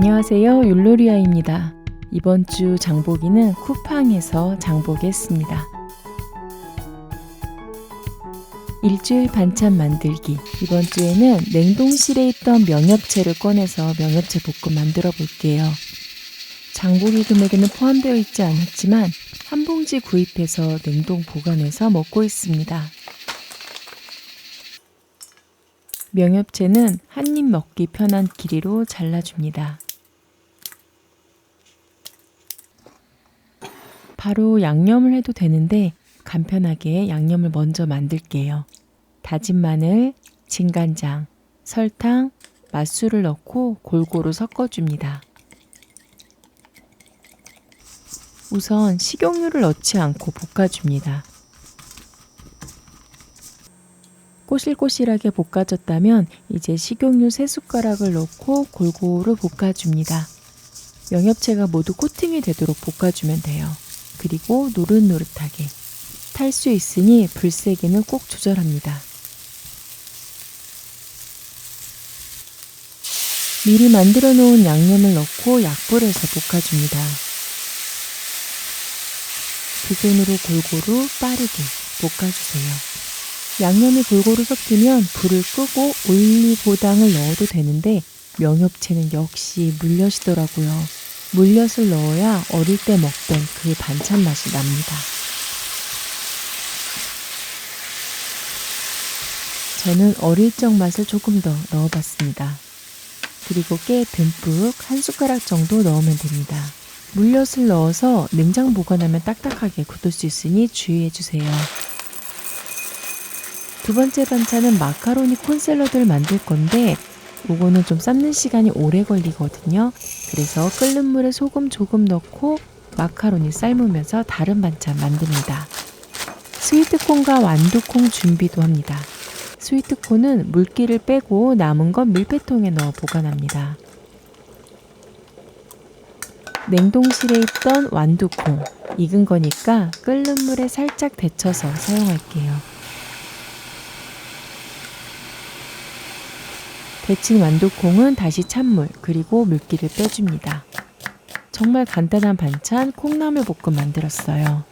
안녕하세요, 율로리아입니다. 이번 주 장보기는 쿠팡에서 장보기했습니다. 일주일 반찬 만들기. 이번 주에는 냉동실에 있던 명엽채를 꺼내서 명엽채 볶음 만들어 볼게요. 장보기 금액에는 포함되어 있지 않았지만 한 봉지 구입해서 냉동 보관해서 먹고 있습니다. 명엽채는 한 입 먹기 편한 길이로 잘라줍니다. 바로 양념을 해도 되는데 간편하게 양념을 먼저 만들게요. 다진 마늘, 진간장, 설탕, 맛술을 넣고 골고루 섞어줍니다. 우선 식용유를 넣지 않고 볶아줍니다. 꼬실꼬실하게 볶아졌다면 이제 식용유 3숟가락을 넣고 골고루 볶아줍니다. 명엽채가 모두 코팅이 되도록 볶아주면 돼요. 그리고 노릇노릇하게. 탈 수 있으니 불 세기는 꼭 조절합니다. 미리 만들어 놓은 양념을 넣고 약불에서 볶아줍니다. 두 손으로 골고루 빠르게 볶아주세요. 양념이 골고루 섞이면 불을 끄고 올리고당을 넣어도 되는데 명엽채는 역시 물엿이더라고요. 물엿을 넣어야 어릴 때 먹던 그 반찬 맛이 납니다. 저는 어릴 적 맛을 조금 더 넣어봤습니다. 그리고 깨 듬뿍 한 숟가락 정도 넣으면 됩니다. 물엿을 넣어서 냉장 보관하면 딱딱하게 굳을 수 있으니 주의해주세요. 두 번째 반찬은 마카로니 콘샐러드를 만들 건데 이거는 좀 삶는 시간이 오래 걸리거든요. 그래서 끓는 물에 소금 조금 넣고 마카로니 삶으면서 다른 반찬 만듭니다. 스위트콘과 완두콩 준비도 합니다. 스위트콘은 물기를 빼고 남은 건 밀폐통에 넣어 보관합니다. 냉동실에 있던 완두콩, 익은 거니까 끓는 물에 살짝 데쳐서 사용할게요. 데친 완두콩은 다시 찬물 그리고 물기를 빼줍니다. 정말 간단한 반찬 콩나물 볶음 만들었어요.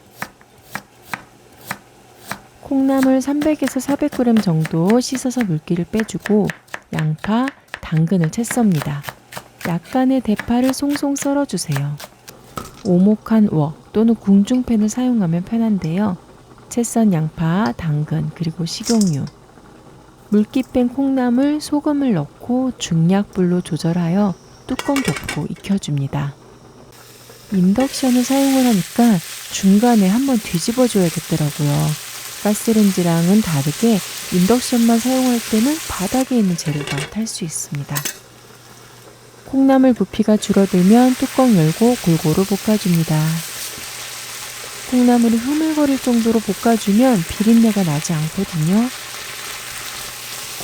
콩나물 300에서 400g 정도 씻어서 물기를 빼주고 양파, 당근을 채 썹니다. 약간의 대파를 송송 썰어주세요. 오목한 웍 또는 궁중팬을 사용하면 편한데요. 채 썬 양파, 당근 그리고 식용유 물기 뺀 콩나물, 소금을 넣고 중약불로 조절하여 뚜껑 덮고 익혀줍니다. 인덕션을 사용을 하니까 중간에 한번 뒤집어 줘야겠더라고요. 가스레인지랑은 다르게 인덕션만 사용할 때는 바닥에 있는 재료가 탈 수 있습니다. 콩나물 부피가 줄어들면 뚜껑 열고 골고루 볶아줍니다. 콩나물이 흐물거릴 정도로 볶아주면 비린내가 나지 않거든요.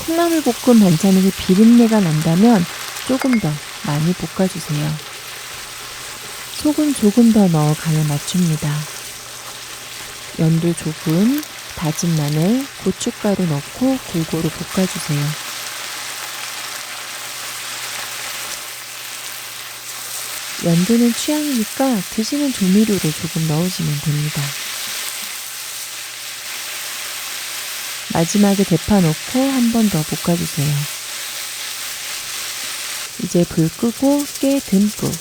콩나물 볶음 반찬에서 비린내가 난다면 조금 더 많이 볶아주세요. 소금 조금 더 넣어 간을 맞춥니다. 연두 조금, 다진 마늘, 고춧가루 넣고 골고루 볶아주세요. 연두는 취향이니까 드시는 조미료를 조금 넣으시면 됩니다. 마지막에 대파 넣고 한 번 더 볶아주세요. 이제 불 끄고 깨 듬뿍.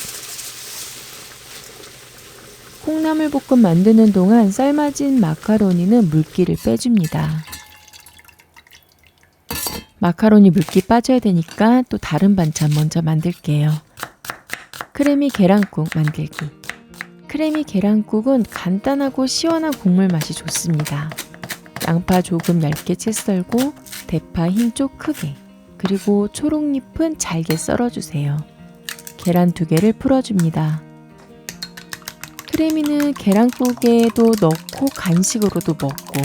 콩나물 볶음 만드는 동안 삶아진 마카로니는 물기를 빼줍니다. 마카로니 물기 빠져야 되니까 또 다른 반찬 먼저 만들게요. 크래미 계란국 만들기. 크래미 계란국은 간단하고 시원한 국물 맛이 좋습니다. 양파 조금 얇게 채 썰고 대파 흰 쪽 크게 그리고 초록잎은 잘게 썰어주세요. 계란 2개를 풀어줍니다. 크래미는 계란국에도 넣고 간식으로도 먹고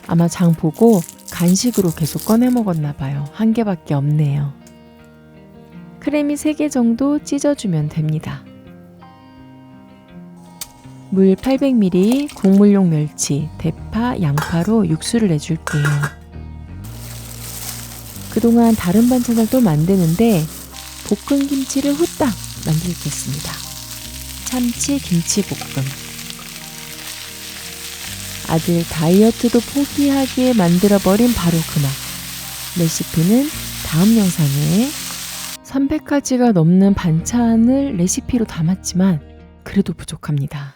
아마 장 보고 간식으로 계속 꺼내 먹었나 봐요. 한 개밖에 없네요. 크래미 3개 정도 찢어주면 됩니다. 물 800ml, 국물용 멸치, 대파, 양파로 육수를 내줄게요. 그동안 다른 반찬을 또 만드는데 볶은 김치를 후딱 만들겠습니다. 참치 김치볶음. 아들 다이어트도 포기하게 만들어버린 바로 그 맛. 레시피는 다음 영상에 300가지가 넘는 반찬을 레시피로 담았지만 그래도 부족합니다.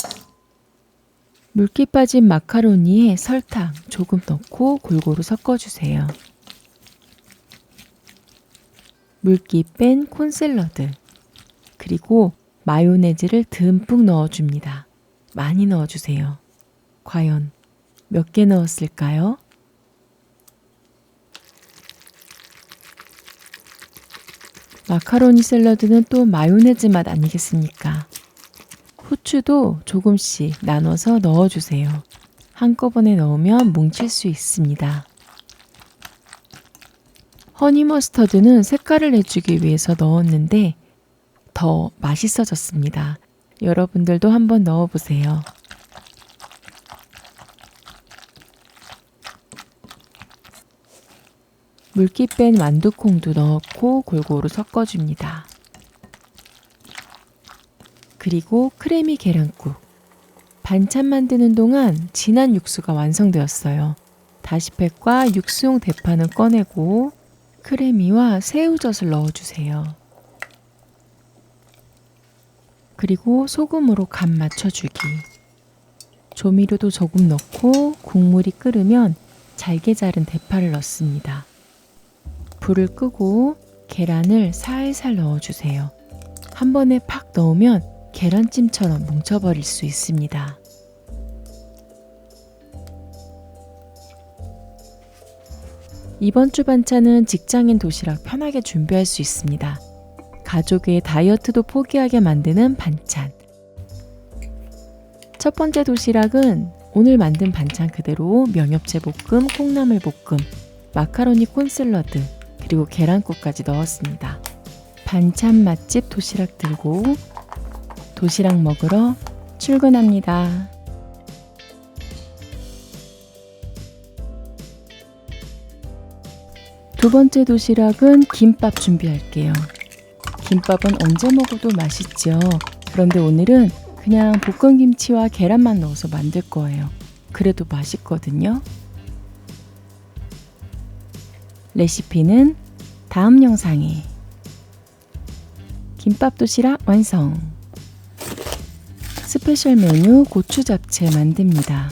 물기 빠진 마카로니에 설탕 조금 넣고 골고루 섞어주세요. 물기 뺀 콘샐러드, 그리고 마요네즈를 듬뿍 넣어줍니다. 많이 넣어주세요. 과연 몇 개 넣었을까요? 마카로니 샐러드는 또 마요네즈 맛 아니겠습니까? 후추도 조금씩 나눠서 넣어주세요. 한꺼번에 넣으면 뭉칠 수 있습니다. 허니 머스터드는 색깔을 내주기 위해서 넣었는데 더 맛있어졌습니다. 여러분들도 한번 넣어보세요. 물기 뺀 완두콩도 넣고 골고루 섞어줍니다. 그리고 크래미 계란국. 반찬 만드는 동안 진한 육수가 완성되었어요. 다시팩과 육수용 대파는 꺼내고 크래미와 새우젓을 넣어주세요. 그리고 소금으로 간 맞춰주기. 조미료도 조금 넣고 국물이 끓으면 잘게 자른 대파를 넣습니다. 불을 끄고 계란을 살살 넣어주세요. 한 번에 팍 넣으면 계란찜처럼 뭉쳐버릴 수 있습니다. 이번 주 반찬은 직장인 도시락 편하게 준비할 수 있습니다. 가족의 다이어트도 포기하게 만드는 반찬. 첫 번째 도시락은 오늘 만든 반찬 그대로 명엽채 볶음, 콩나물 볶음, 마카로니 콘샐러드, 그리고 계란국까지 넣었습니다. 반찬 맛집 도시락 들고 도시락 먹으러 출근합니다. 두 번째 도시락은 김밥 준비할게요. 김밥은 언제 먹어도 맛있죠. 그런데 오늘은 그냥 볶은 김치와 계란만 넣어서 만들 거예요. 그래도 맛있거든요. 레시피는 다음 영상에. 김밥 도시락 완성. 스페셜 메뉴 고추 잡채 만듭니다.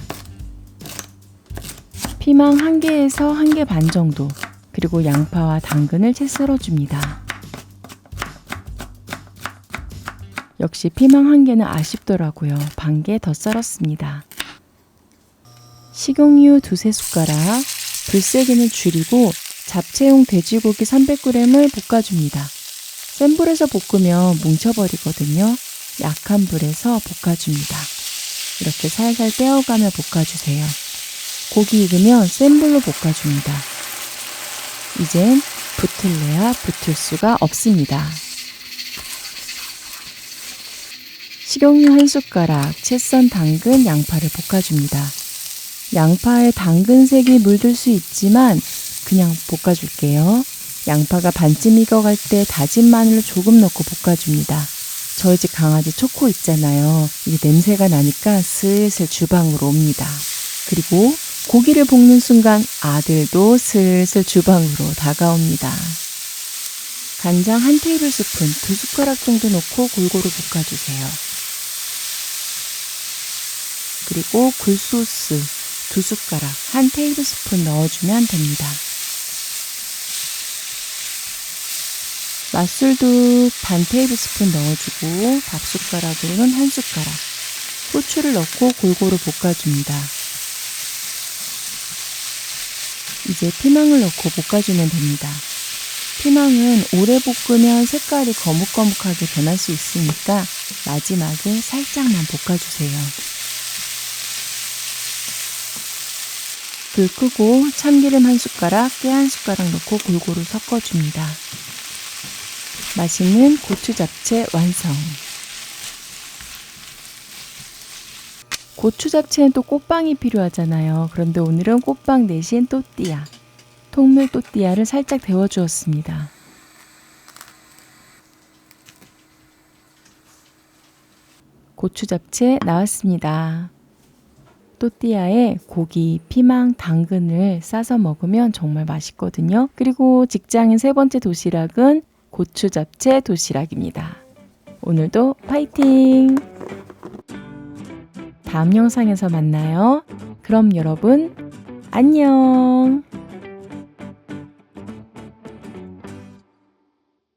피망 1개에서 1개 반 정도, 그리고 양파와 당근을 채 썰어줍니다. 역시 피망 1개는 아쉽더라고요. 반 개 더 썰었습니다. 식용유 2-3숟가락, 불세기는 줄이고 잡채용 돼지고기 300g을 볶아줍니다. 센 불에서 볶으면 뭉쳐버리거든요. 약한 불에서 볶아줍니다. 이렇게 살살 떼어가며 볶아주세요. 고기 익으면 센 불로 볶아줍니다. 이젠 붙을래야 붙을 수가 없습니다. 식용유 1숟가락, 채 썬 당근, 양파를 볶아줍니다. 양파에 당근색이 물들 수 있지만 그냥 볶아줄게요. 양파가 반쯤 익어갈 때 다진 마늘을 조금 넣고 볶아줍니다. 저희 집 강아지 초코 있잖아요. 이게 냄새가 나니까 슬슬 주방으로 옵니다. 그리고 고기를 볶는 순간 아들도 슬슬 주방으로 다가옵니다. 간장 1테이블스푼, 2숟가락 정도 넣고 골고루 볶아주세요. 그리고 굴소스 2숟가락, 1테이블스푼 넣어주면 됩니다. 맛술도 반 테이블스푼 넣어주고 밥숟가락으로는 1숟가락, 후추를 넣고 골고루 볶아줍니다. 이제 피망을 넣고 볶아주면 됩니다. 피망은 오래 볶으면 색깔이 거뭇거뭇하게 변할 수 있으니까 마지막에 살짝만 볶아주세요. 불 끄고 참기름 1숟가락, 깨 1숟가락 넣고 골고루 섞어줍니다. 맛있는 고추 잡채 완성. 고추 잡채는 또 꽃빵이 필요하잖아요. 그런데 오늘은 꽃빵 대신 또띠아, 통밀 또띠아를 살짝 데워주었습니다. 고추 잡채 나왔습니다. 또띠아에 고기, 피망, 당근을 싸서 먹으면 정말 맛있거든요. 그리고 직장인 세 번째 도시락은 고추 잡채 도시락입니다. 오늘도 파이팅! 다음 영상에서 만나요. 그럼 여러분, 안녕!